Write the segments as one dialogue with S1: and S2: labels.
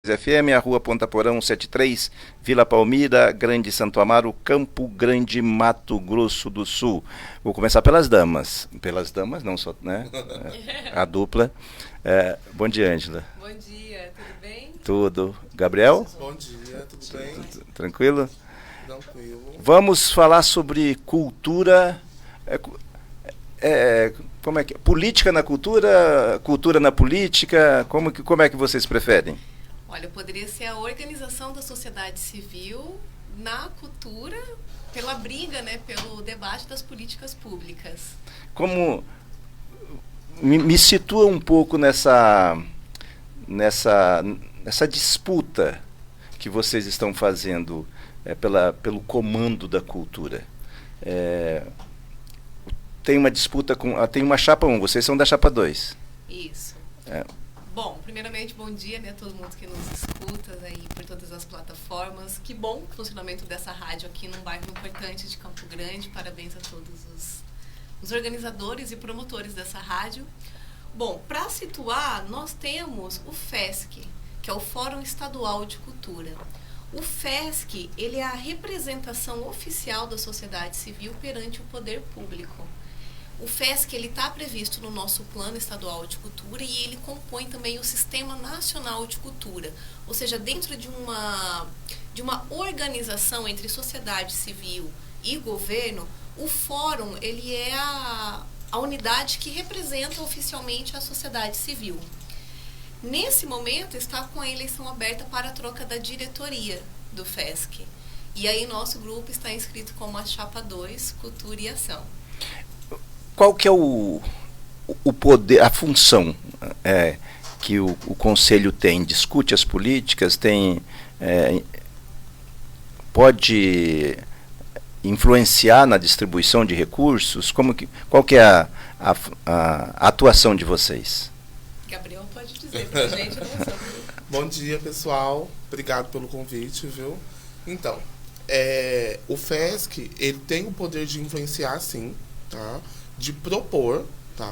S1: FM, a Rua Ponta Porão 73, Vila Palmira, Grande Santo Amaro, Campo Grande, Mato Grosso do Sul. Vou começar pelas damas. Pelas damas, não só, né? A dupla. Bom dia, Ângela.
S2: Bom dia, tudo bem?
S1: Tudo. Gabriel?
S3: Bom dia, tudo bem?
S1: Tranquilo?
S3: Tranquilo.
S1: Vamos falar sobre cultura. Como é que política na cultura, cultura na política, como é que vocês preferem?
S2: Olha, poderia ser a organização da sociedade civil na cultura, pela briga, né, pelo debate das políticas públicas.
S1: Como me situa um pouco nessa disputa que vocês estão fazendo pelo comando da cultura. Tem uma disputa tem uma chapa 1, vocês são da chapa 2.
S2: Isso. Bom, primeiramente, bom dia, né, a todo mundo que nos escuta aí por todas as plataformas. Que bom o funcionamento dessa rádio aqui num bairro importante de Campo Grande. Parabéns a todos os organizadores e promotores dessa rádio. Bom, para situar, nós temos o FESC, que é o Fórum Estadual de Cultura. O FESC, ele é a representação oficial da sociedade civil perante o poder público. O FESC está previsto no nosso Plano Estadual de Cultura e ele compõe também o Sistema Nacional de Cultura, ou seja, dentro de uma organização entre sociedade civil e governo, o Fórum ele é a unidade que representa oficialmente a sociedade civil. Nesse momento está com a eleição aberta para a troca da diretoria do FESC. E aí nosso grupo está inscrito como a Chapa 2, Cultura e Ação.
S1: Qual que é o poder, a função que o Conselho tem? Discute as políticas, pode influenciar na distribuição de recursos? Qual que é a atuação de vocês?
S2: Gabriel pode dizer pra gente.
S3: Bom dia, pessoal. Obrigado pelo convite, viu? Então, o FESC, ele tem o poder de influenciar, sim, tá? De propor, tá,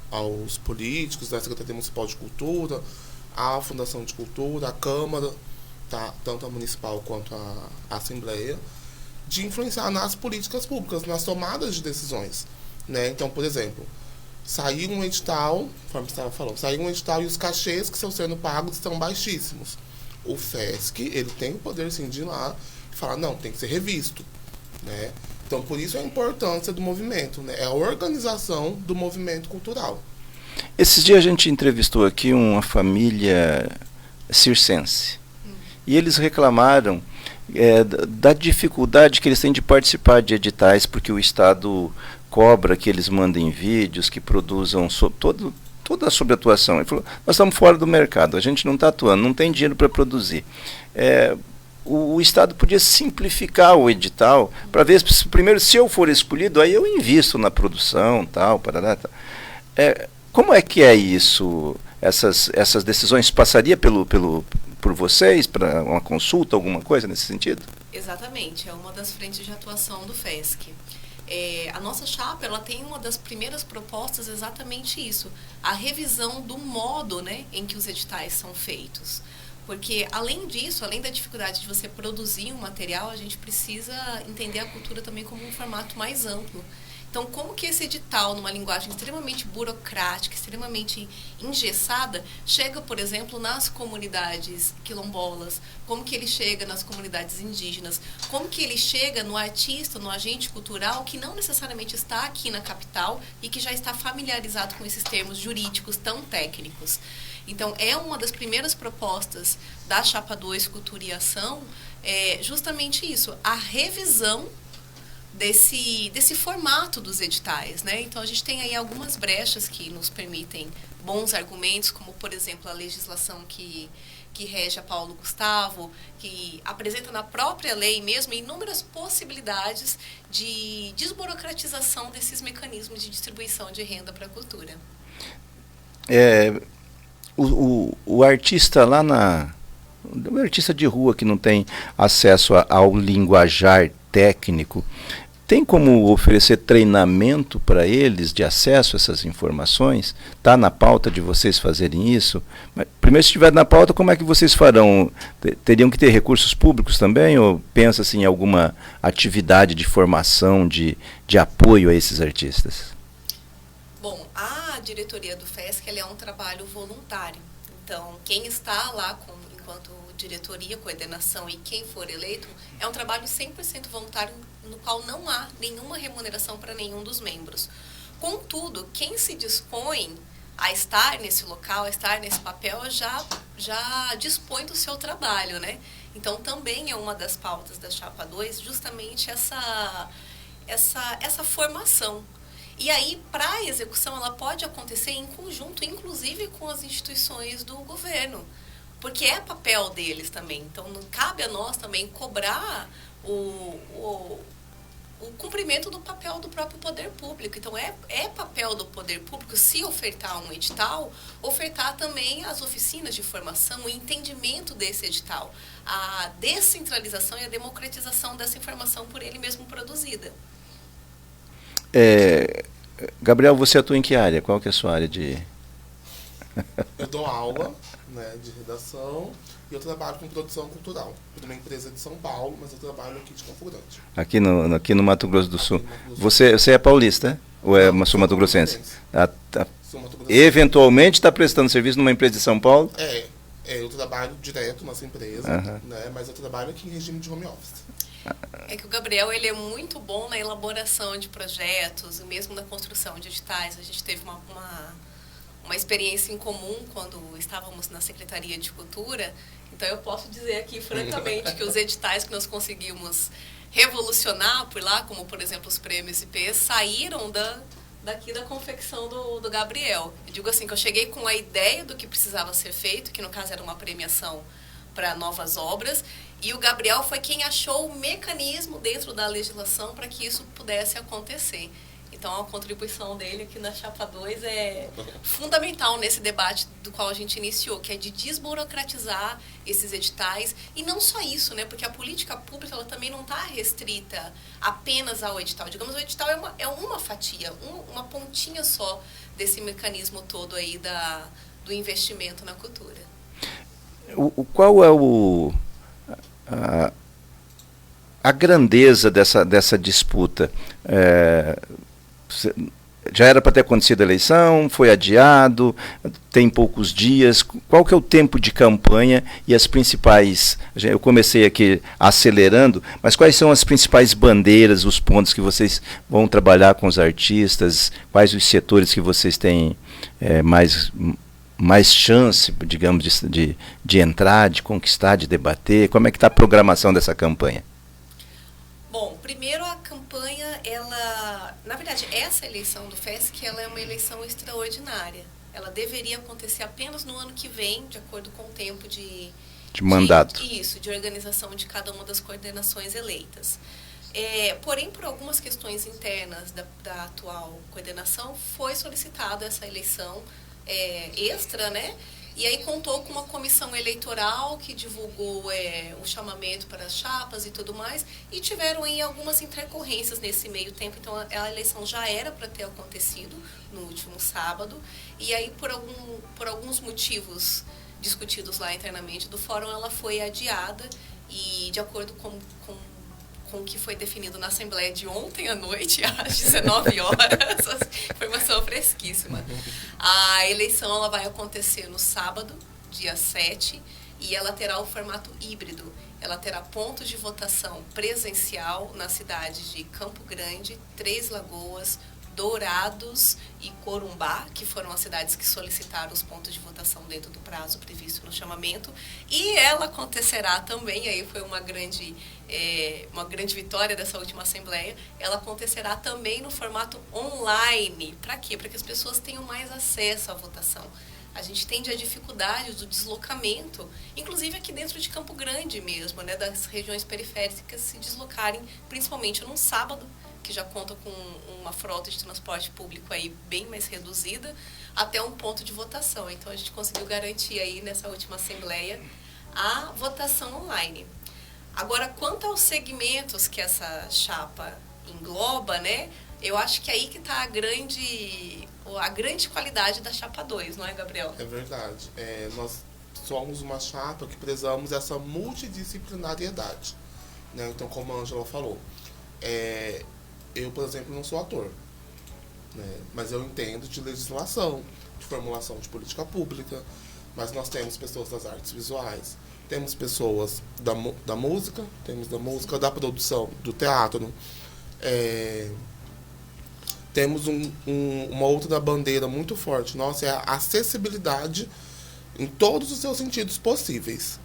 S3: aos políticos da Secretaria Municipal de Cultura, à Fundação de Cultura, à Câmara, tá, tanto a municipal quanto a Assembleia, de influenciar nas políticas públicas, nas tomadas de decisões, né? Então, por exemplo, saiu um edital, conforme você estava falando, saiu um edital e os cachês que estão sendo pagos estão baixíssimos. O FESC, ele tem o poder, sim, de ir lá e falar, não, tem que ser revisto, né? Então, por isso a importância do movimento, né? É a organização do movimento cultural.
S1: Esses dias a gente entrevistou aqui uma família circense. E eles reclamaram da dificuldade que eles têm de participar de editais, porque o Estado cobra que eles mandem vídeos, que produzam toda a sobreatuação. Ele falou, nós estamos fora do mercado, a gente não está atuando, não tem dinheiro para produzir. O Estado podia simplificar o edital para ver, primeiro, se eu for escolhido, aí eu invisto na produção, tal, parará, tal. Como é que é isso? Essas decisões passaria por vocês, para uma consulta, alguma coisa nesse sentido?
S2: Exatamente, é uma das frentes de atuação do FESC. A nossa chapa, ela tem uma das primeiras propostas exatamente isso, a revisão do modo, né, em que os editais são feitos. Porque, além disso, além da dificuldade de você produzir um material, a gente precisa entender a cultura também como um formato mais amplo. Então, como que esse edital, numa linguagem extremamente burocrática, extremamente engessada, chega, por exemplo, nas comunidades quilombolas? Como que ele chega nas comunidades indígenas? Como que ele chega no artista, no agente cultural, que não necessariamente está aqui na capital e que já está familiarizado com esses termos jurídicos tão técnicos? Então, é uma das primeiras propostas da Chapa 2, Cultura e Ação, justamente isso, a revisão desse formato dos editais, né? Então, a gente tem aí algumas brechas que nos permitem bons argumentos, como, por exemplo, a legislação que rege a Paulo Gustavo, que apresenta na própria lei mesmo inúmeras possibilidades de desburocratização desses mecanismos de distribuição de renda para a cultura.
S1: O artista o artista de rua que não tem acesso ao linguajar técnico, tem como oferecer treinamento para eles de acesso a essas informações? Está na pauta de vocês fazerem isso? Mas, primeiro, se estiver na pauta, como é que vocês farão? Teriam que ter recursos públicos também? Ou pensa-se em alguma atividade de formação, de apoio a esses artistas?
S2: Bom, a diretoria do FESC é um trabalho voluntário. Então, quem está lá enquanto diretoria, coordenação e quem for eleito, é um trabalho 100% voluntário no qual não há nenhuma remuneração para nenhum dos membros. Contudo, quem se dispõe a estar nesse local, a estar nesse papel, já dispõe do seu trabalho, né? Então, também é uma das pautas da Chapa 2, justamente essa formação. E aí, para a execução, ela pode acontecer em conjunto, inclusive com as instituições do governo, porque é papel deles também. Então, não cabe a nós também cobrar o cumprimento do papel do próprio poder público. Então, é papel do poder público, se ofertar um edital, ofertar também as oficinas de formação, o entendimento desse edital, a descentralização e a democratização dessa informação por ele mesmo produzida.
S1: Gabriel, você atua em que área? Qual que é a sua área de...
S3: Eu dou aula, né, de redação e eu trabalho com produção cultural. Eu uma empresa de São Paulo, mas eu trabalho aqui de Campo Grande.
S1: Aqui no Mato Grosso do Sul. Você é paulista? Ou é uma sul-mato-grossense? Eventualmente está prestando serviço numa empresa de São Paulo?
S3: Eu trabalho direto nessa empresa, né, mas eu trabalho aqui em regime de home office.
S2: É que o Gabriel, ele é muito bom na elaboração de projetos, e mesmo na construção de editais. A gente teve uma experiência em comum quando estávamos na Secretaria de Cultura. Então, eu posso dizer aqui, francamente, que os editais que nós conseguimos revolucionar por lá, como, por exemplo, os prêmios IP, saíram daqui da confecção do Gabriel. Eu digo assim, que eu cheguei com a ideia do que precisava ser feito, que no caso era uma premiação para novas obras, e o Gabriel foi quem achou o mecanismo dentro da legislação para que isso pudesse acontecer. Então, a contribuição dele aqui na Chapa 2 é fundamental nesse debate do qual a gente iniciou, que é de desburocratizar esses editais. E não só isso, né? Porque a política pública ela também não está restrita apenas ao edital. Digamos, o edital é uma fatia, uma pontinha só desse mecanismo todo aí do investimento na cultura.
S1: Qual é a grandeza dessa disputa? Já era para ter acontecido a eleição, foi adiado, tem poucos dias. Qual que é o tempo de campanha e as principais... Eu comecei aqui acelerando, mas quais são as principais bandeiras, os pontos que vocês vão trabalhar com os artistas? Quais os setores que vocês têm mais chance, digamos, de entrar, de conquistar, de debater? Como é que está a programação dessa campanha?
S2: Bom, primeiro a campanha, na verdade, essa eleição do FESC, ela é uma eleição extraordinária. Ela deveria acontecer apenas no ano que vem, de acordo com o tempo de
S1: mandato.
S2: De organização de cada uma das coordenações eleitas. Porém, por algumas questões internas da atual coordenação, foi solicitada essa eleição extra, né? E aí contou com uma comissão eleitoral que divulgou o chamamento para as chapas e tudo mais, e tiveram aí algumas intercorrências nesse meio tempo. Então, a eleição já era para ter acontecido no último sábado, e aí por alguns motivos discutidos lá internamente do fórum, ela foi adiada, e de acordo com o que foi definido na Assembleia de ontem à noite, às 19 horas, informação fresquíssima. A eleição ela vai acontecer no sábado, dia 7, e ela terá o formato híbrido. Ela terá pontos de votação presencial na cidade de Campo Grande, Três Lagoas, Dourados e Corumbá, que foram as cidades que solicitaram os pontos de votação dentro do prazo previsto no chamamento. E ela acontecerá também, aí foi uma grande vitória dessa última Assembleia, ela acontecerá também no formato online. Para quê? Para que as pessoas tenham mais acesso à votação. A gente tende a dificuldade do deslocamento, inclusive aqui dentro de Campo Grande mesmo, né, das regiões periféricas se deslocarem, principalmente num sábado, que já conta com uma frota de transporte público aí bem mais reduzida, até um ponto de votação. Então, a gente conseguiu garantir aí nessa última Assembleia a votação online. Agora, quanto aos segmentos que essa chapa engloba, né? Eu acho que aí que está a grande qualidade da chapa 2, não é, Gabriel?
S3: É verdade. Nós somos uma chapa que prezamos essa multidisciplinariedade, né? Então, como a Ângela falou, eu, por exemplo, não sou ator, né? Mas eu entendo de legislação, de formulação de política pública, mas nós temos pessoas das artes visuais, temos pessoas da música, da produção, do teatro, temos uma outra bandeira muito forte nossa, é a acessibilidade em todos os seus sentidos possíveis,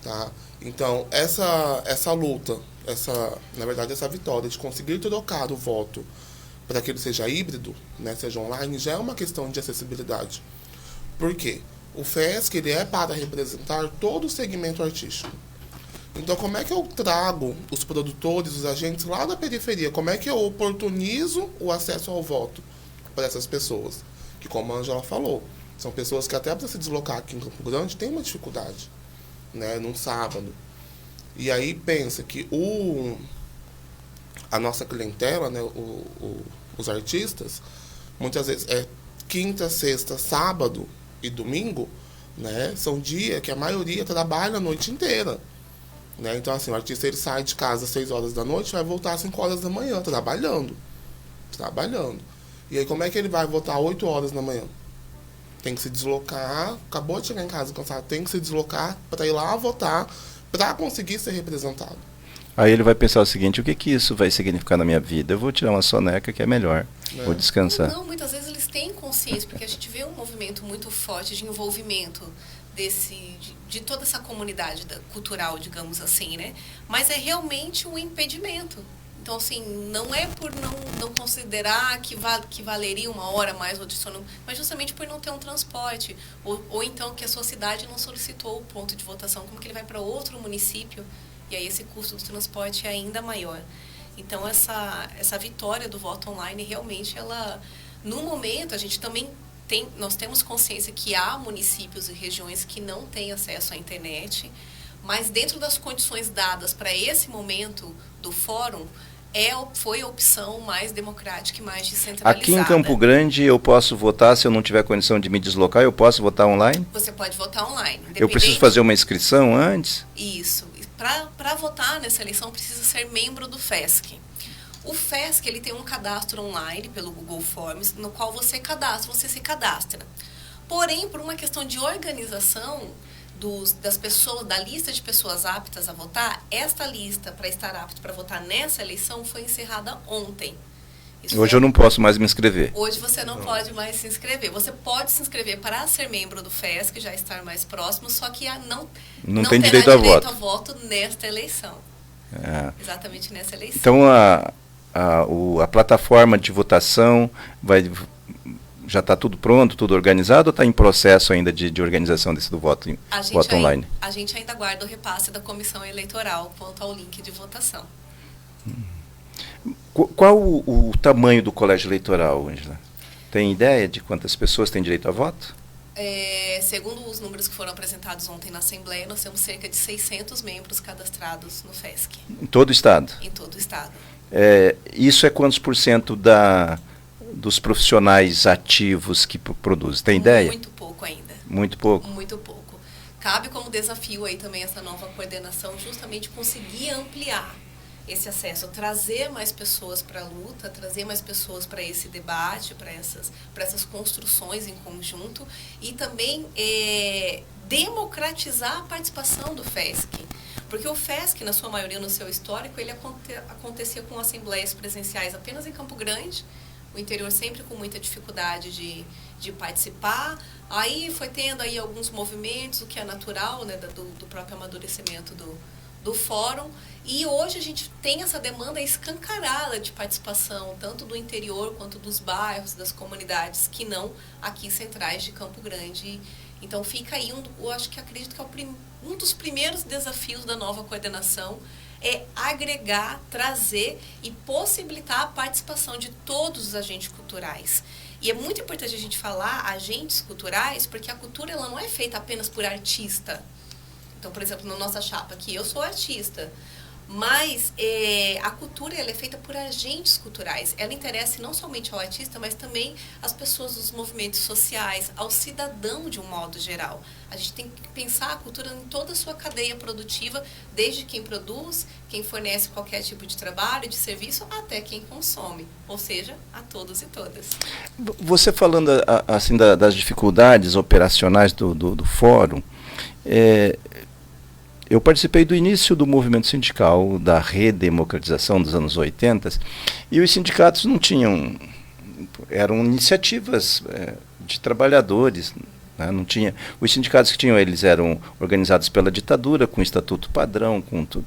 S3: tá? Então, essa luta, na verdade, essa vitória de conseguir trocar o voto para que ele seja híbrido, né, seja online, já é uma questão de acessibilidade. Por quê? O FESC, ele é para representar todo o segmento artístico. Então, como é que eu trago os produtores, os agentes lá da periferia? Como é que eu oportunizo o acesso ao voto para essas pessoas? Que, como a Ângela falou, são pessoas que até para se deslocar aqui em Campo Grande tem uma dificuldade, né, num sábado. E aí pensa que a nossa clientela, né, os artistas, muitas vezes quinta, sexta, sábado e domingo, né, são dias que a maioria trabalha a noite inteira. Né? Então, assim, o artista ele sai de casa às 6 horas da noite e vai voltar às 5 horas da manhã, trabalhando. E aí, como é que ele vai voltar às 8 horas da manhã? Tem que se deslocar, acabou de chegar em casa cansado, tem que se deslocar para ir lá votar, para conseguir ser representado.
S1: Aí ele vai pensar o seguinte: o que isso vai significar na minha vida? Eu vou tirar uma soneca que é melhor, vou descansar.
S2: Não, muitas vezes eles têm consciência, porque a gente vê um movimento muito forte de envolvimento de toda essa comunidade cultural, digamos assim, né? Mas é realmente um impedimento. Então, assim, não é por não considerar que valeria uma hora mais ou de sono, mas justamente por não ter um transporte. Ou então que a sua cidade não solicitou o ponto de votação, como que ele vai para outro município, e aí esse custo do transporte é ainda maior. Então, essa vitória do voto online, realmente, no momento, a gente também nós temos consciência que há municípios e regiões que não têm acesso à internet, mas dentro das condições dadas para esse momento do fórum, foi a opção mais democrática e mais descentralizada.
S1: Aqui em Campo Grande eu posso votar, se eu não tiver condição de me deslocar, eu posso votar online?
S2: Você pode votar online.
S1: Eu preciso fazer uma inscrição antes?
S2: Isso. Para votar nessa eleição precisa ser membro do FESC. O FESC, ele tem um cadastro online pelo Google Forms, no qual você se cadastra. Porém, por uma questão de organização das pessoas, da lista de pessoas aptas a votar, esta lista para estar apto para votar nessa eleição foi encerrada ontem.
S1: Hoje eu não posso mais me inscrever.
S2: Hoje você não pode mais se inscrever. Você pode se inscrever para ser membro do FESC, já estar mais próximo, só que não
S1: tem
S2: terá
S1: direito a voto
S2: nesta eleição. Exatamente nessa eleição.
S1: Então, a plataforma de votação já está tudo pronto, tudo organizado, ou está em processo ainda de organização do voto online?
S2: A gente ainda aguarda o repasse da comissão eleitoral quanto ao link de votação.
S1: Qual o tamanho do colégio eleitoral, Ângela? Tem ideia de quantas pessoas têm direito a voto?
S2: Segundo os números que foram apresentados ontem na Assembleia, nós temos cerca de 600 membros cadastrados no FESC.
S1: Em todo o Estado?
S2: Em todo o Estado.
S1: Isso é quantos por cento dos profissionais ativos que produzem? Tem ideia?
S2: Muito pouco ainda.
S1: Muito pouco?
S2: Muito pouco. Cabe como desafio aí também essa nova coordenação, justamente conseguir ampliar esse acesso, trazer mais pessoas para a luta, trazer mais pessoas para esse debate, para essas construções em conjunto e também democratizar a participação do FESC. Porque o FESC, na sua maioria, no seu histórico, ele acontecia com assembleias presenciais apenas em Campo Grande, o interior sempre com muita dificuldade de participar. Aí foi tendo aí alguns movimentos, o que é natural, né, do próprio amadurecimento do fórum. E hoje a gente tem essa demanda escancarada de participação, tanto do interior quanto dos bairros, das comunidades, que não aqui centrais de Campo Grande. Então fica aí, eu acredito que é um dos primeiros desafios da nova coordenação, é agregar, trazer e possibilitar a participação de todos os agentes culturais. E é muito importante a gente falar agentes culturais, porque a cultura ela não é feita apenas por artista. Então, por exemplo, na nossa chapa aqui, eu sou artista. Mas a cultura ela é feita por agentes culturais. Ela interessa não somente ao artista, mas também às pessoas dos movimentos sociais, ao cidadão de um modo geral. A gente tem que pensar a cultura em toda a sua cadeia produtiva, desde quem produz, quem fornece qualquer tipo de trabalho, de serviço, até quem consome. Ou seja, a todos e todas.
S1: Você falando assim das dificuldades operacionais do fórum, eu participei do início do movimento sindical, da redemocratização dos anos 80, e os sindicatos não tinham, eram iniciativas de trabalhadores, né, não tinha, os sindicatos que tinham, eles eram organizados pela ditadura, com estatuto padrão,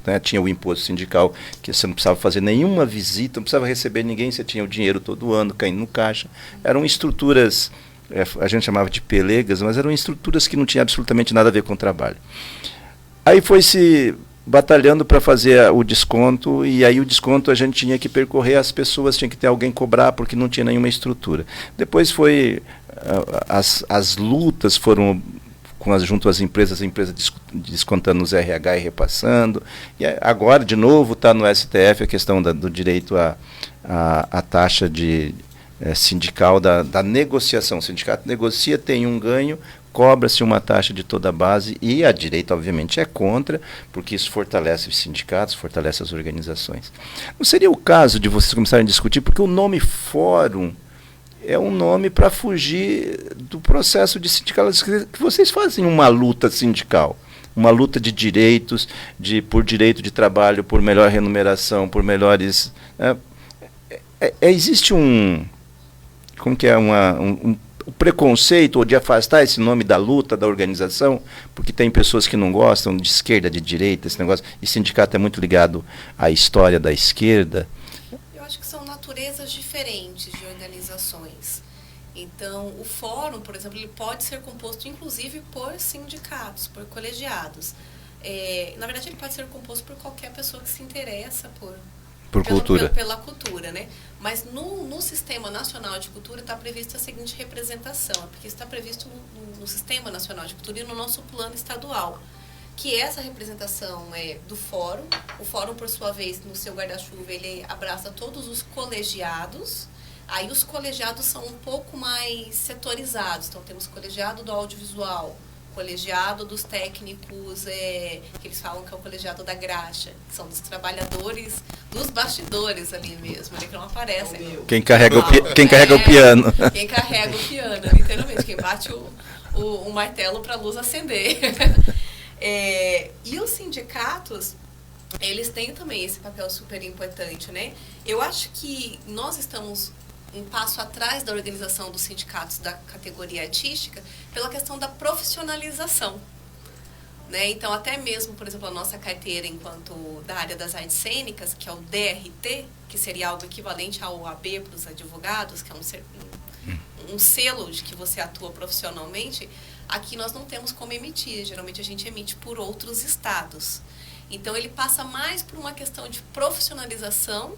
S1: né, tinha o imposto sindical, que você não precisava fazer nenhuma visita, não precisava receber ninguém, você tinha o dinheiro todo ano caindo no caixa, eram estruturas, a gente chamava de pelegas, mas eram estruturas que não tinham absolutamente nada a ver com o trabalho. Aí foi se batalhando para fazer o desconto, e aí o desconto a gente tinha que percorrer, as pessoas tinham que ter alguém cobrar, porque não tinha nenhuma estrutura. Depois foi, as lutas foram junto às empresas descontando os RH e repassando, e agora de novo está no STF a questão do direito à taxa sindical, da negociação. O sindicato negocia, tem um ganho, cobra-se uma taxa de toda a base, e a direita, obviamente, é contra, porque isso fortalece os sindicatos, fortalece as organizações. Não seria o caso de vocês começarem a discutir, porque o nome fórum é um nome para fugir do processo de sindicalização, que vocês fazem uma luta sindical, uma luta de direitos, por direito de trabalho, por melhor remuneração, por melhores... existe como que é um preconceito, ou de afastar esse nome da luta, da organização, porque tem pessoas que não gostam de esquerda, de direita, esse negócio, e sindicato é muito ligado à história da esquerda.
S2: Eu acho que são naturezas diferentes de organizações. Então, o fórum, por exemplo, ele pode ser composto, inclusive, por sindicatos, por colegiados. Na verdade, ele pode ser composto por qualquer pessoa que se interessa pela cultura, né? Mas no Sistema Nacional de Cultura está prevista a seguinte representação, porque está previsto no Sistema Nacional de Cultura e no nosso plano estadual, que essa representação é do fórum. O fórum, por sua vez, no seu guarda-chuva, ele abraça todos os colegiados. Aí os colegiados são um pouco mais setorizados, então temos colegiado do audiovisual, colegiado dos técnicos, que eles falam que é o colegiado da graxa, que são dos trabalhadores, dos bastidores ali mesmo, né, que não aparecem.
S1: Quem carrega o piano.
S2: Quem carrega o piano, literalmente, quem bate o martelo para a luz acender. E os sindicatos, eles têm também esse papel super importante, né? Eu acho que nós estamos um passo atrás da organização dos sindicatos da categoria artística pela questão da profissionalização, né? Então, até mesmo, por exemplo, a nossa carteira enquanto da área das artes cênicas, que é o DRT, que seria algo equivalente ao OAB para os advogados, que é um selo de que você atua profissionalmente, aqui nós não temos como emitir, geralmente a gente emite por outros estados. Então, ele passa mais por uma questão de profissionalização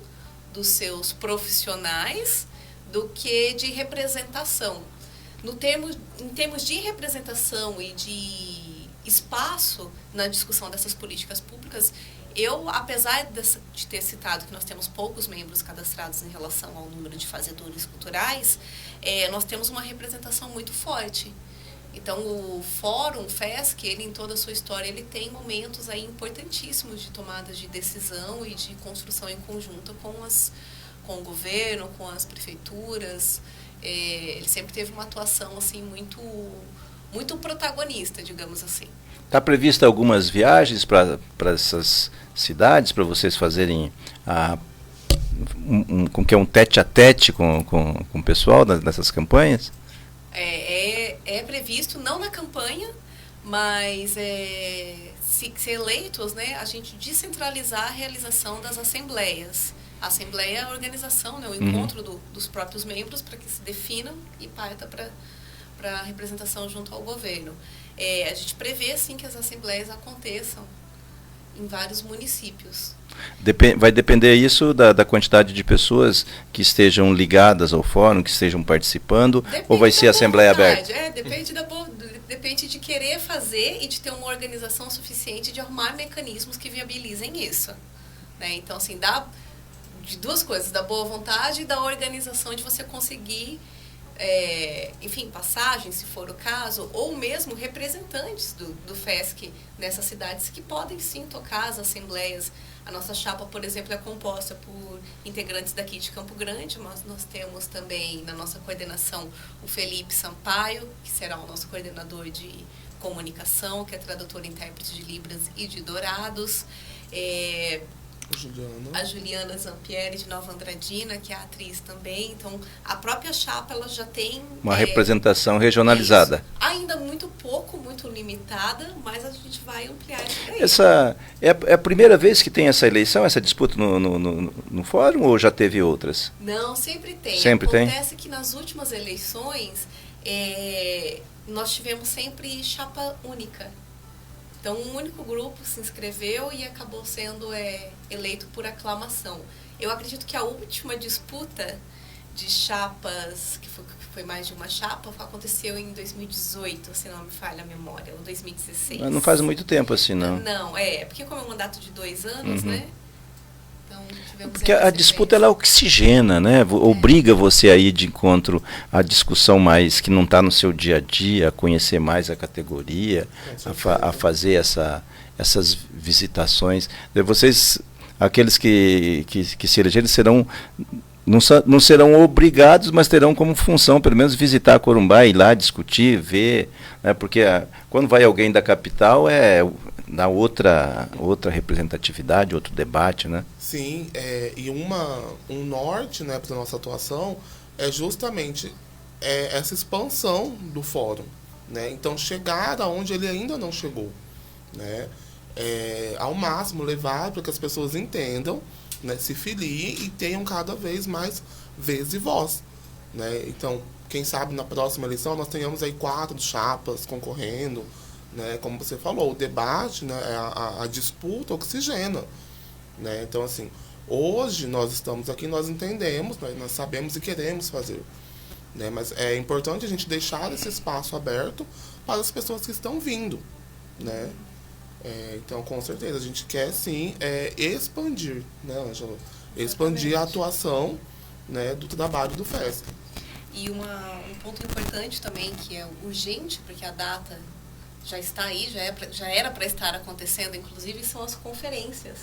S2: dos seus profissionais do que de representação. Em termos de representação e de espaço na discussão dessas políticas públicas, eu, apesar de ter citado que nós temos poucos membros cadastrados em relação ao número de fazedores culturais, nós temos uma representação muito forte. Então, o Fórum FESC, ele em toda a sua história, ele tem momentos aí importantíssimos de tomadas de decisão e de construção em conjunto com o governo, com as prefeituras. Ele sempre teve uma atuação assim, muito protagonista, digamos assim.
S1: Está prevista algumas viagens para essas cidades, para vocês fazerem um tete-a-tete com o pessoal dessas campanhas?
S2: É previsto, não na campanha, mas se eleitos, né, a gente descentralizar a realização das assembleias. A assembleia é a organização, né, o encontro dos próprios membros para que se definam e parta para a representação junto ao governo. A gente prevê, sim, que as assembleias aconteçam em vários municípios.
S1: Vai depender isso da quantidade de pessoas que estejam ligadas ao fórum, que estejam participando, ou vai ser assembleia aberta?
S2: Depende de querer fazer e de ter uma organização suficiente de arrumar mecanismos que viabilizem isso. né? Então, assim, dá de duas coisas, da boa vontade e da organização de você conseguir, enfim, passagens, se for o caso, ou mesmo representantes do FESC nessas cidades que podem sim tocar as assembleias. A nossa chapa, por exemplo, é composta por integrantes daqui de Campo Grande, mas nós temos também na nossa coordenação o Felipe Sampaio, que será o nosso coordenador de comunicação, que é tradutor e intérprete de Libras e de Dourados. A Juliana Zampieri, de Nova Andradina, que é atriz também. Então, a própria chapa ela já tem...
S1: uma representação regionalizada.
S2: Isso. Ainda muito pouco, muito limitada, mas a gente vai ampliar isso daí.
S1: Essa é a primeira vez que tem essa eleição, essa disputa no fórum, ou já teve outras?
S2: Não, sempre tem.
S1: Sempre tem?
S2: Acontece que nas últimas eleições, nós tivemos sempre chapa única. Então, um único grupo se inscreveu e acabou sendo eleito por aclamação. Eu acredito que a última disputa de chapas, que foi mais de uma chapa, aconteceu em 2018, se não me falha a memória, ou 2016.
S1: Não faz muito tempo assim, não.
S2: Não, porque como é um mandato de 2 anos, né? Então, tivemos
S1: porque a disputa ela oxigena, né? Obriga você a ir de encontro à discussão mais que não está no seu dia a dia, a conhecer mais a categoria, a fazer essas visitações. Vocês, aqueles que se elegerem, não serão obrigados, mas terão como função, pelo menos, visitar Corumbá, ir lá discutir, ver, né? Porque quando vai alguém da capital dá outra representatividade, outro debate, né?
S3: Sim, e um norte, né, para a nossa atuação é justamente essa expansão do fórum, né? Então, chegar aonde ele ainda não chegou, né? Ao máximo, levar para que as pessoas entendam, né, se filiem e tenham cada vez mais vez e voz, né? Então, quem sabe na próxima eleição nós tenhamos aí 4 chapas concorrendo, né? Como você falou, o debate, né, a disputa oxigena, né? Então, assim, hoje nós estamos aqui, nós entendemos, né, nós sabemos e queremos fazer, né? Mas é importante a gente deixar esse espaço aberto para as pessoas que estão vindo, né? Então, com certeza, a gente quer sim expandir, né, Ângela? Expandir a atuação, né, do trabalho do FESC.
S2: E um ponto importante também, que é urgente, porque a data já está aí, já era para estar acontecendo, inclusive, são as conferências.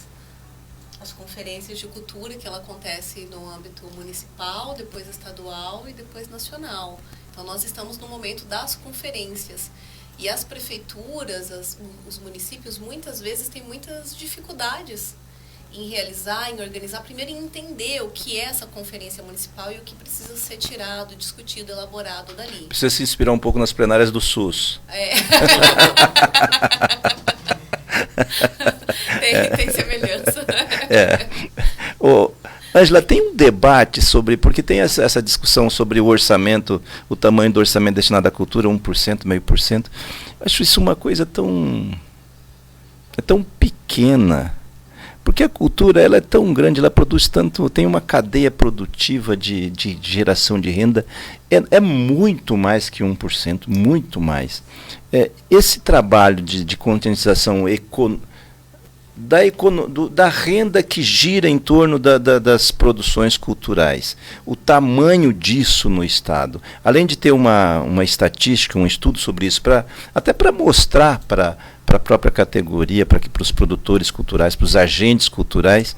S2: As conferências de cultura, que ela acontece no âmbito municipal, depois estadual e depois nacional. Então, nós estamos no momento das conferências. E as prefeituras, os municípios, muitas vezes têm muitas dificuldades em realizar, em organizar, primeiro em entender o que é essa conferência municipal e o que precisa ser tirado, discutido, elaborado dali.
S1: Precisa se inspirar um pouco nas plenárias do SUS.
S2: Tem semelhança.
S1: Ângela, tem um debate porque tem essa discussão sobre o orçamento, o tamanho do orçamento destinado à cultura, 1%, meio por cento. Acho isso uma coisa tão pequena, porque a cultura ela é tão grande, ela produz tanto, tem uma cadeia produtiva de geração de renda, é muito mais que 1%, muito mais. Esse trabalho de conscientização da renda que gira em torno das produções culturais, o tamanho disso no Estado, além de ter uma estatística, um estudo sobre isso, até para mostrar para a própria categoria, para os produtores culturais, para os agentes culturais,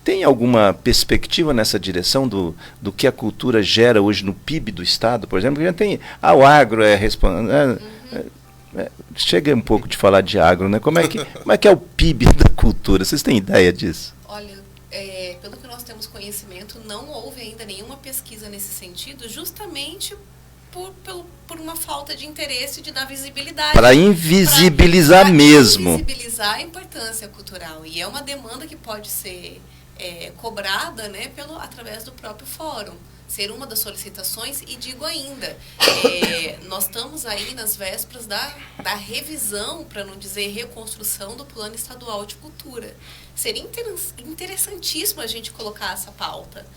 S1: tem alguma perspectiva nessa direção do que a cultura gera hoje no PIB do Estado, por exemplo? Já tem, o agro chega um pouco de falar de agro, né? Como é que é o PIB da cultura? Vocês têm ideia disso?
S2: Olha, pelo que nós temos conhecimento, não houve ainda nenhuma pesquisa nesse sentido, justamente por uma falta de interesse de dar visibilidade.
S1: Para invisibilizar mesmo.
S2: Invisibilizar a importância cultural. E é uma demanda que pode ser cobrada, né, através do próprio fórum. Ser uma das solicitações, e digo ainda, nós estamos aí nas vésperas da revisão, para não dizer reconstrução, do Plano Estadual de Cultura. Seria interessantíssimo a gente colocar essa pauta,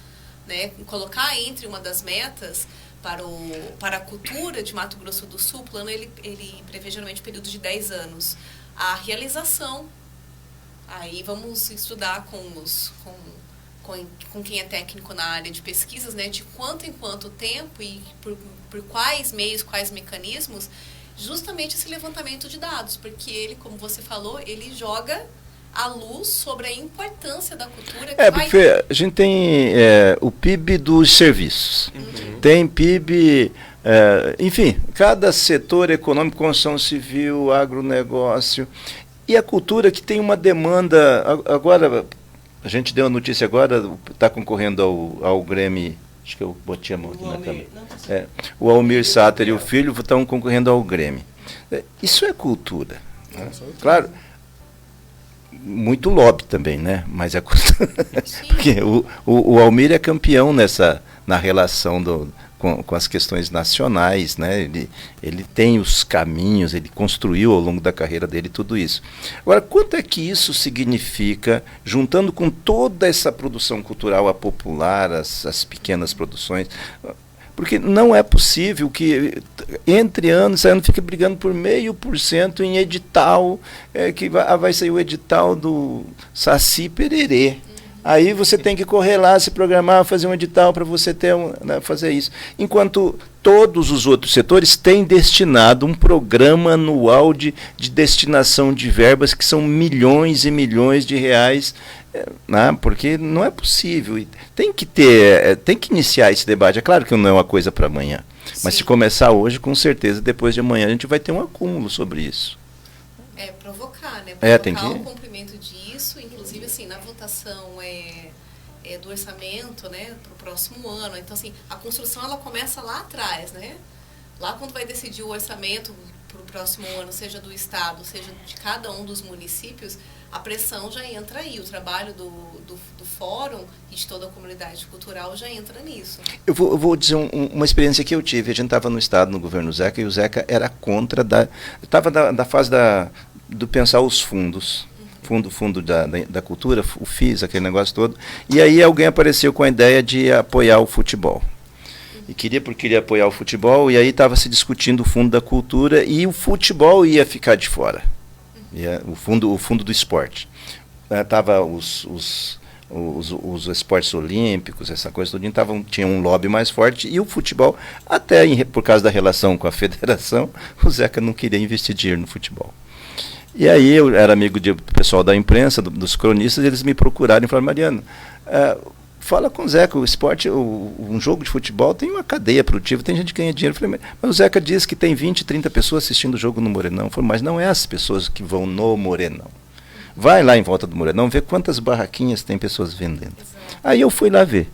S2: né? Colocar entre uma das metas para a cultura de Mato Grosso do Sul. O plano ele prevê geralmente um período de 10 anos. A realização Aí vamos estudar com quem é técnico na área de pesquisas, né, de quanto em quanto tempo e por quais meios, quais mecanismos, justamente esse levantamento de dados, porque ele, como você falou, ele joga a luz sobre a importância da cultura.
S1: Porque a gente tem o PIB dos serviços, tem PIB, enfim, cada setor econômico, construção civil, agronegócio, e a cultura que tem uma demanda, agora, a gente deu a notícia agora, está concorrendo ao Grêmio, acho que eu botei a mão aqui na câmera. O Almir Sater e o filho estão concorrendo ao Grêmio. Isso é cultura. Né? Claro, muito lobby também, né? Mas é cultura. Porque o Almir é campeão na relação com as questões nacionais, né? Ele tem os caminhos, ele construiu ao longo da carreira dele tudo isso. Agora, quanto é que isso significa, juntando com toda essa produção cultural, a popular, as pequenas produções? Porque não é possível que, entre anos, esse ano fique brigando por 0,5% em edital, que vai sair o edital do Saci Pererê. Aí você tem que correr lá, se programar, fazer um edital para você fazer isso. Enquanto todos os outros setores têm destinado um programa anual de destinação de verbas que são milhões e milhões de reais, né? Porque não é possível. Tem que iniciar esse debate. É claro que não é uma coisa para amanhã, mas se começar hoje, com certeza, depois de amanhã a gente vai ter um acúmulo sobre isso.
S2: Provocar, né?
S1: Tem que...
S2: o cumprimento disso, inclusive assim, na votação do orçamento, né, para o próximo ano. Então, assim, a construção ela começa lá atrás, né? Lá quando vai decidir o orçamento para o próximo ano, seja do Estado, seja de cada um dos municípios, a pressão já entra aí. O trabalho do fórum e de toda a comunidade cultural já entra nisso. Eu
S1: vou dizer uma experiência que eu tive. A gente estava no Estado, no governo Zeca, e o Zeca era contra estava da fase do pensar os fundos. Fundo da cultura, o FIS, aquele negócio todo. E aí alguém apareceu com a ideia de apoiar o futebol. E queria apoiar o futebol, e aí estava se discutindo o fundo da cultura, e o futebol ia ficar de fora. O fundo do esporte. Tava os esportes olímpicos, essa coisa toda, tinha um lobby mais forte, e o futebol, até por causa da relação com a federação, o Zeca não queria investir dinheiro no futebol. E aí eu era amigo do pessoal da imprensa, dos cronistas, eles me procuraram e falaram: Mariano, fala com o Zeca, o esporte, um jogo de futebol tem uma cadeia produtiva, tem gente que ganha dinheiro. Eu falei: mas o Zeca diz que tem 20, 30 pessoas assistindo o jogo no Morenão. Eu falei: mas não é as pessoas que vão no Morenão. Vai lá em volta do Morenão, vê quantas barraquinhas tem pessoas vendendo. Exato. Aí eu fui lá ver.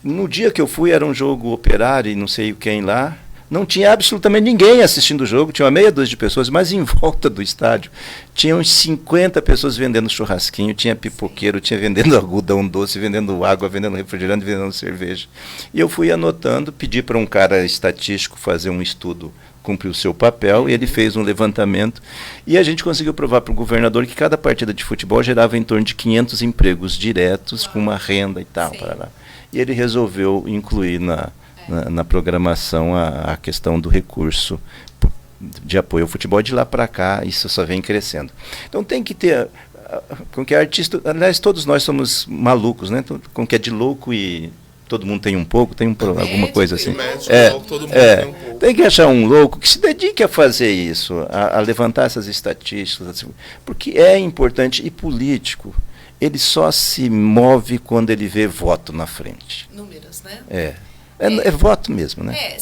S1: No dia que eu fui, era um jogo Operário e não sei quem lá. Não tinha absolutamente ninguém assistindo o jogo, tinha uma meia dúzia de pessoas, mas em volta do estádio tinha uns 50 pessoas vendendo churrasquinho, tinha pipoqueiro, tinha vendendo algodão doce, vendendo água, vendendo refrigerante, vendendo cerveja. E eu fui anotando, pedi para um cara estatístico fazer um estudo, cumprir o seu papel, e ele fez um levantamento, e a gente conseguiu provar para o governador que cada partida de futebol gerava em torno de 500 empregos diretos, com uma renda e tal. E ele resolveu incluir na programação a questão do recurso de apoio ao futebol. De lá para cá, isso só vem crescendo. Então tem que ter, com que artista, aliás, todos nós somos malucos, né? Com que é de louco e todo mundo tem um pouco, alguma coisa assim. Tem que achar um louco que se dedique a fazer isso, a levantar essas estatísticas, porque é importante. E político, ele só se move quando ele vê voto na frente.
S2: Números, né?
S1: É voto mesmo, né?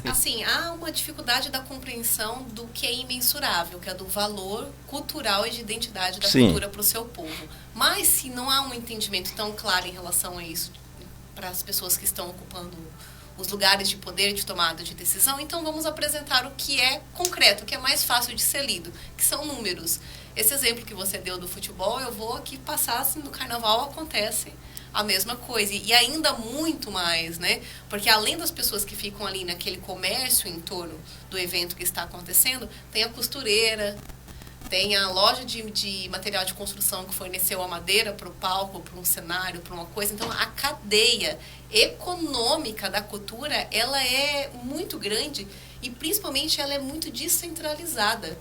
S2: Assim, há uma dificuldade da compreensão do que é imensurável, que é do valor cultural e de identidade da cultura para o seu povo. Mas se não há um entendimento tão claro em relação a isso para as pessoas que estão ocupando os lugares de poder e de tomada de decisão, então vamos apresentar o que é concreto, o que é mais fácil de ser lido, que são números. Esse exemplo que você deu do futebol, eu vou aqui passar, assim, no carnaval acontece a mesma coisa, e ainda muito mais, né? Porque além das pessoas que ficam ali naquele comércio em torno do evento que está acontecendo, tem a costureira, tem a loja de material de construção que forneceu a madeira para o palco, para um cenário, para uma coisa. Então, a cadeia econômica da cultura, ela é muito grande e, principalmente, ela é muito descentralizada.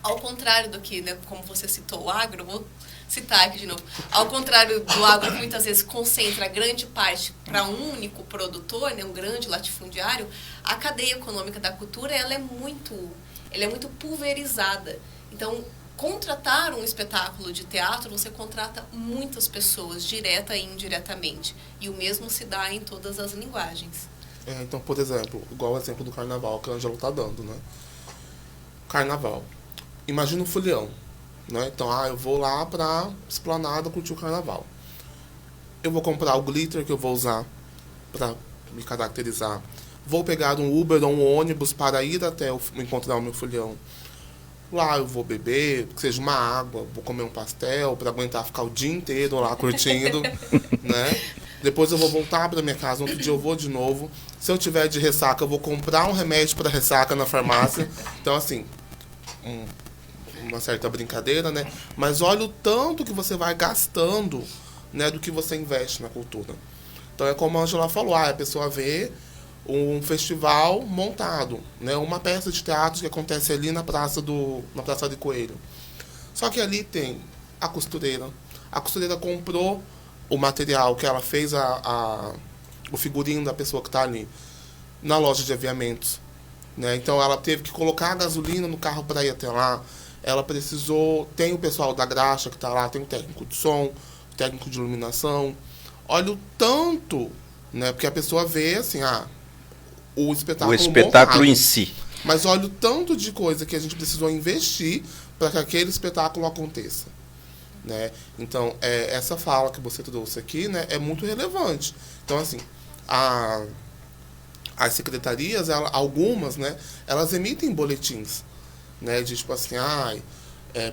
S2: Ao contrário do que, né, como você citou o agro, vou citar aqui de novo. Ao contrário do agro, que muitas vezes concentra grande parte para um único produtor, né, um grande latifundiário, a cadeia econômica da cultura ela é muito pulverizada. Então, contratar um espetáculo de teatro, você contrata muitas pessoas, direta e indiretamente. E o mesmo se dá em todas as linguagens.
S3: Então, por exemplo, igual o exemplo do carnaval que a Ângela está dando, né? Carnaval. Imagina um folião, né? Então, eu vou lá pra esplanada curtir o carnaval. Eu vou comprar o glitter que eu vou usar para me caracterizar. Vou pegar um Uber ou um ônibus para ir até encontrar o meu folião. Lá eu vou beber, que seja uma água, vou comer um pastel para aguentar ficar o dia inteiro lá curtindo, né? Depois eu vou voltar para minha casa, outro dia eu vou de novo. Se eu tiver de ressaca, eu vou comprar um remédio para ressaca na farmácia. Então, assim, uma certa brincadeira, né? Mas olha o tanto que você vai gastando, né, do que você investe na cultura. Então é como a Ângela falou, a pessoa vê um festival montado, né, uma peça de teatro que acontece ali na Praça de Coelho. Só que ali tem a costureira. A costureira comprou o material que ela fez, o figurino da pessoa que está ali, na loja de aviamentos. Né? Então ela teve que colocar a gasolina no carro para ir até lá. Ela precisou... Tem o pessoal da graxa que está lá, tem o técnico de som, o técnico de iluminação. Olha o tanto, né? Porque a pessoa vê assim, o espetáculo
S1: espetáculo
S3: montado,
S1: em si.
S3: Mas olha o tanto de coisa que a gente precisou investir para que aquele espetáculo aconteça. Né? Então, essa fala que você trouxe aqui, né, é muito relevante. Então, assim, as secretarias, algumas, né, elas emitem boletins, né, de tipo assim,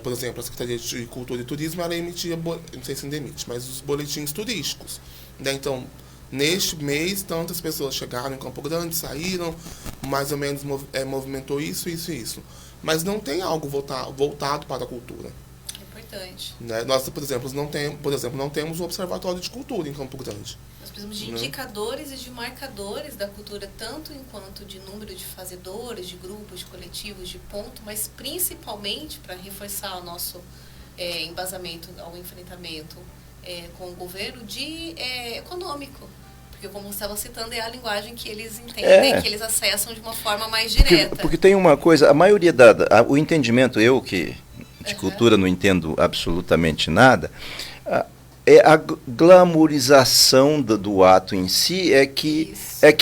S3: por exemplo, a Secretaria de Cultura e Turismo, ela emitia, não sei se ainda emite, mas os boletins turísticos. Né? Então, neste mês, tantas pessoas chegaram em Campo Grande, saíram, mais ou menos movimentou isso. Mas não tem algo voltado para a cultura.
S2: É importante.
S3: Né? Nós, por exemplo, não temos um observatório de cultura em Campo Grande.
S2: Nós precisamos de indicadores e de marcadores da cultura, tanto enquanto de número de fazedores, de grupos, de coletivos, de ponto, mas principalmente para reforçar o nosso embasamento ao enfrentamento com o governo econômico. Porque, como você estava citando, é a linguagem que eles entendem, que eles acessam de uma forma mais direta.
S1: Porque tem uma coisa, a maioria o entendimento, eu que de cultura não entendo absolutamente nada, a glamourização do ato em si é que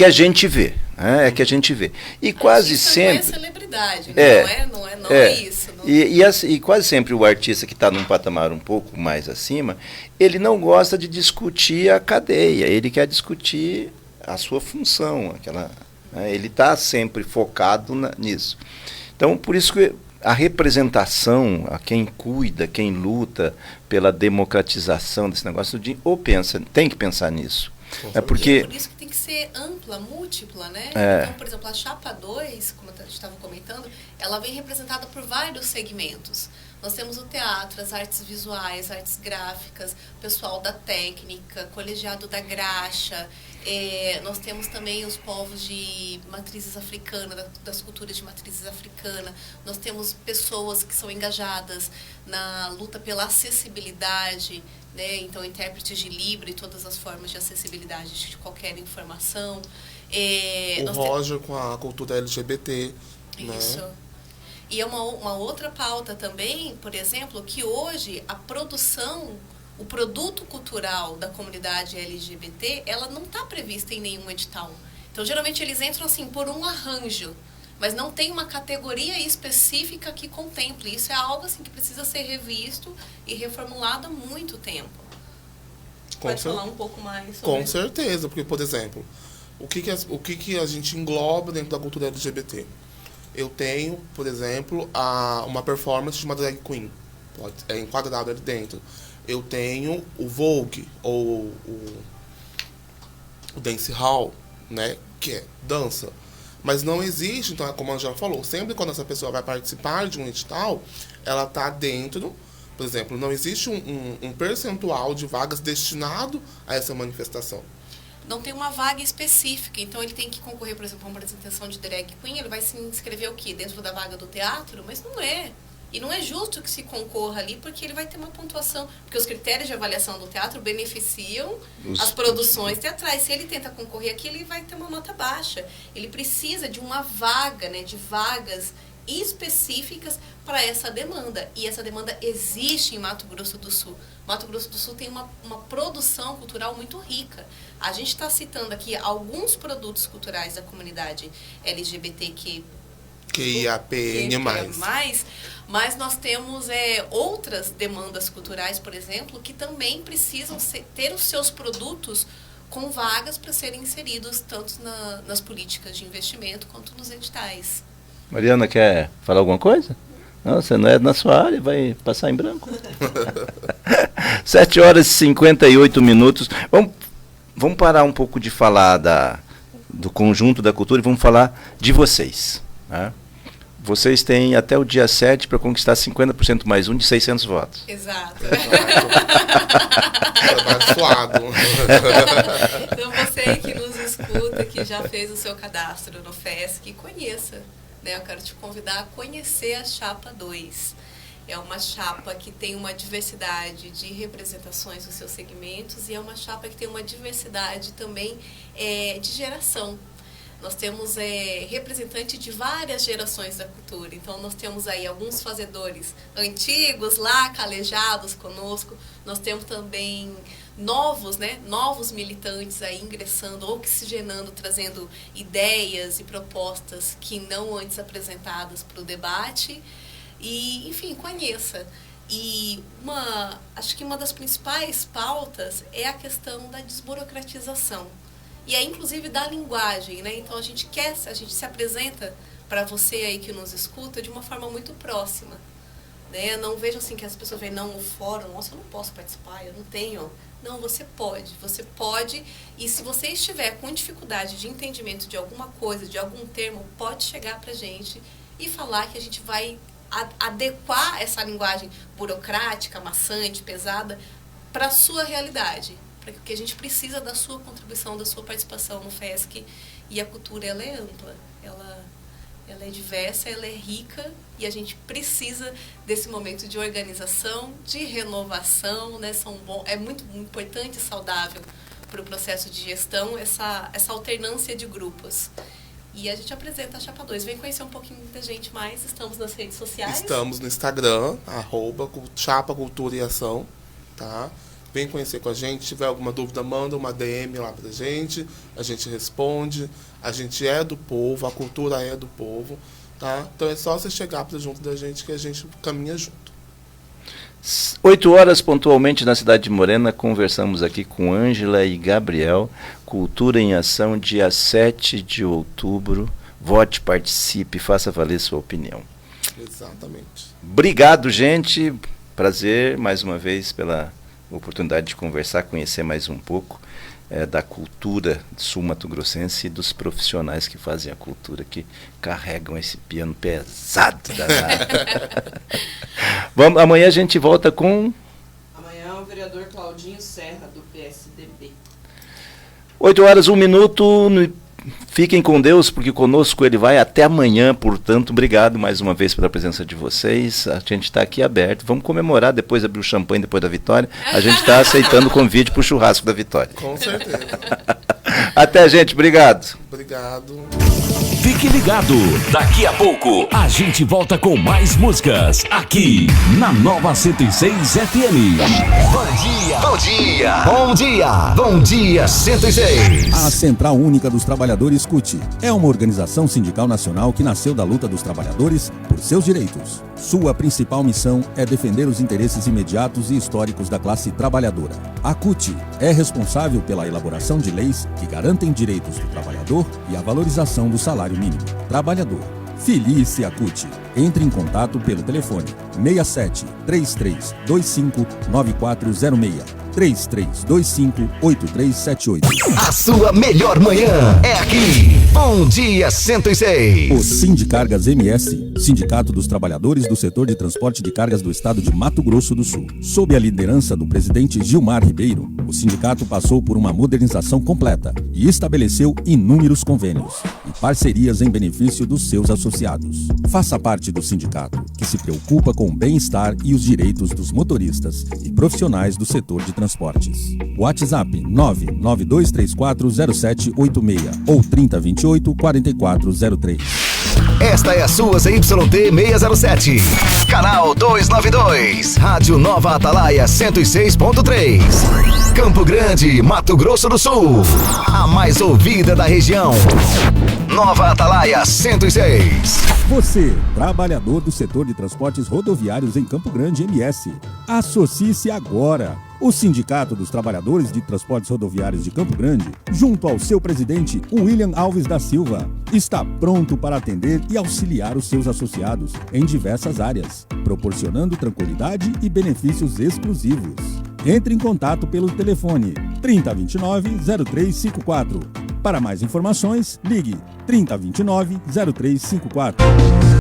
S1: a gente vê. É que a gente vê. E quase sempre...
S2: Não é celebridade, né? Não é isso. Não...
S1: E quase sempre o artista que está num patamar um pouco mais acima, ele não gosta de discutir a cadeia, ele quer discutir a sua função. Ele está sempre focado nisso. Então, por isso que a representação, a quem cuida, quem luta pela democratização desse negócio, tem que pensar nisso. Porque...
S2: por isso que tem que ser ampla, múltipla, né? Então, por exemplo, a Chapa 2, como a gente estava comentando, ela vem representada por vários segmentos. Nós temos o teatro, as artes visuais, artes gráficas, o pessoal da técnica, colegiado da graxa. Nós temos também os povos de matrizes africanas, das culturas de matrizes africanas. Nós temos pessoas que são engajadas na luta pela acessibilidade, né? Então, intérpretes de Libra e todas as formas de acessibilidade de qualquer informação.
S3: O Roger com a cultura LGBT.
S2: Isso. Né? E é uma outra pauta também, por exemplo, que hoje a produção, o produto cultural da comunidade LGBT, ela não está prevista em nenhum edital. Então, geralmente, eles entram assim por um arranjo, mas não tem uma categoria específica que contemple. Isso é algo assim que precisa ser revisto e reformulado há muito tempo. Pode falar um pouco mais sobre
S3: Com certeza, porque, por exemplo, o que a gente engloba dentro da cultura LGBT? Eu tenho, por exemplo, uma performance de uma drag queen, é enquadrado ali dentro. Eu tenho o Vogue, ou o Dance Hall, né, que é dança. Mas não existe, então, como a Angela falou, sempre quando essa pessoa vai participar de um edital, ela está dentro, por exemplo, não existe um percentual de vagas destinado a essa manifestação.
S2: Não tem uma vaga específica, então ele tem que concorrer, por exemplo, a uma apresentação de drag queen, ele vai se inscrever o quê? Dentro da vaga do teatro? Mas não é. E não é justo que se concorra ali, porque ele vai ter uma pontuação. Porque os critérios de avaliação do teatro beneficiam as produções teatrais. Se ele tenta concorrer aqui, ele vai ter uma nota baixa. Ele precisa de uma vaga, né, de vagas específicas para essa demanda. E essa demanda existe em Mato Grosso do Sul. Mato Grosso do Sul tem uma produção cultural muito rica. A gente está citando aqui alguns produtos culturais da comunidade LGBTQ+, mas nós temos outras demandas culturais, por exemplo, que também precisam ter os seus produtos com vagas para serem inseridos tanto nas políticas de investimento quanto nos editais.
S1: Mariana, quer falar alguma coisa? Não, você não é na sua área, vai passar em branco. 7h58. Vamos parar um pouco de falar do conjunto da cultura e vamos falar de vocês. Né? Vocês têm até o dia 7 para conquistar 50% mais um de 600 votos.
S2: Exato.
S3: Suado.
S2: Então você que nos escuta, que já fez o seu cadastro no FESC, conheça. Né? Eu quero te convidar a conhecer a Chapa 2. É uma chapa que tem uma diversidade de representações nos seus segmentos e é uma chapa que tem uma diversidade também de geração. Nós temos representantes de várias gerações da cultura. Então, nós temos aí alguns fazedores antigos lá, calejados conosco. Nós temos também novos militantes aí ingressando, oxigenando, trazendo ideias e propostas que não antes apresentadas para o debate. E, enfim, conheça. E acho que uma das principais pautas é a questão da desburocratização. E inclusive da linguagem, né? Então a gente se apresenta para você aí que nos escuta de uma forma muito próxima. Né? Não vejo assim que as pessoas veem, não, o fórum, nossa, eu não posso participar, eu não tenho. Não, você pode, e se você estiver com dificuldade de entendimento de alguma coisa, de algum termo, pode chegar pra gente e falar que a gente vai adequar essa linguagem burocrática, maçante, pesada, para a sua realidade. Porque a gente precisa da sua contribuição, da sua participação no FESC, e a cultura ela é ampla, ela é diversa, ela é rica, e a gente precisa desse momento de organização, de renovação, né? É muito importante e saudável para o processo de gestão essa alternância de grupos. E a gente apresenta a Chapa 2. Vem conhecer um pouquinho da gente mais, estamos nas redes sociais.
S3: Estamos no Instagram, @Chapa Cultura e Ação, tá? Vem conhecer com a gente, se tiver alguma dúvida, manda uma DM lá pra gente, a gente responde, a gente é do povo, a cultura é do povo, tá? Então é só você chegar pra junto da gente que a gente caminha junto.
S1: 8h pontualmente na cidade de Morena, conversamos aqui com Ângela e Gabriel, Cultura em Ação, dia 7 de outubro, vote, participe, faça valer sua opinião.
S3: Exatamente.
S1: Obrigado, gente, prazer mais uma vez pela oportunidade de conversar, conhecer mais um pouco da cultura sul-mato-grossense e dos profissionais que fazem a cultura, que carregam esse piano pesado. Amanhã a gente volta com...
S4: Amanhã o vereador Claudinho Serra, do PSDB.
S1: 8h01. Fiquem com Deus, porque conosco ele vai até amanhã. Portanto, obrigado mais uma vez pela presença de vocês. A gente está aqui aberto. Vamos comemorar, depois abrir o champanhe depois da vitória. A gente está aceitando o convite para o churrasco da vitória.
S3: Com certeza.
S1: Até, gente. Obrigado.
S3: Obrigado.
S5: Fique ligado. Daqui a pouco a gente volta com mais músicas aqui na Nova 106 FM.
S6: Bom dia. Bom dia. Bom dia. Bom dia 106.
S7: A Central Única dos Trabalhadores CUT é uma organização sindical nacional que nasceu da luta dos trabalhadores por seus direitos. Sua principal missão é defender os interesses imediatos e históricos da classe trabalhadora. A CUT é responsável pela elaboração de leis que garantem direitos do trabalhador e a valorização do salário mínimo. Trabalhador, filie-se à CUT. Entre em contato pelo telefone 67 3325 9406 3325 8378.
S6: A sua melhor manhã é aqui. Bom Dia 106.
S7: O Sindicargas MS, Sindicato dos Trabalhadores do Setor de Transporte de Cargas do Estado de Mato Grosso do Sul. Sob a liderança do presidente Gilmar Ribeiro, o sindicato passou por uma modernização completa e estabeleceu inúmeros convênios e parcerias em benefício dos seus associados. Faça parte do sindicato, que se preocupa com o bem-estar e os direitos dos motoristas e profissionais do setor de transportes. WhatsApp 992340786 ou 3028-4403.
S6: Esta é a sua ZYT 607, canal 292, Rádio Nova Atalaia 106.3, Campo Grande, Mato Grosso do Sul, a mais ouvida da região. Nova Atalaia 106.
S7: Você, trabalhador do setor de transportes rodoviários em Campo Grande MS, associe-se agora. O Sindicato dos Trabalhadores de Transportes Rodoviários de Campo Grande, junto ao seu presidente William Alves da Silva, está pronto para atender e auxiliar os seus associados em diversas áreas, proporcionando tranquilidade e benefícios exclusivos. Entre em contato pelo telefone 3029-0354. Para mais informações, ligue 3029-0354.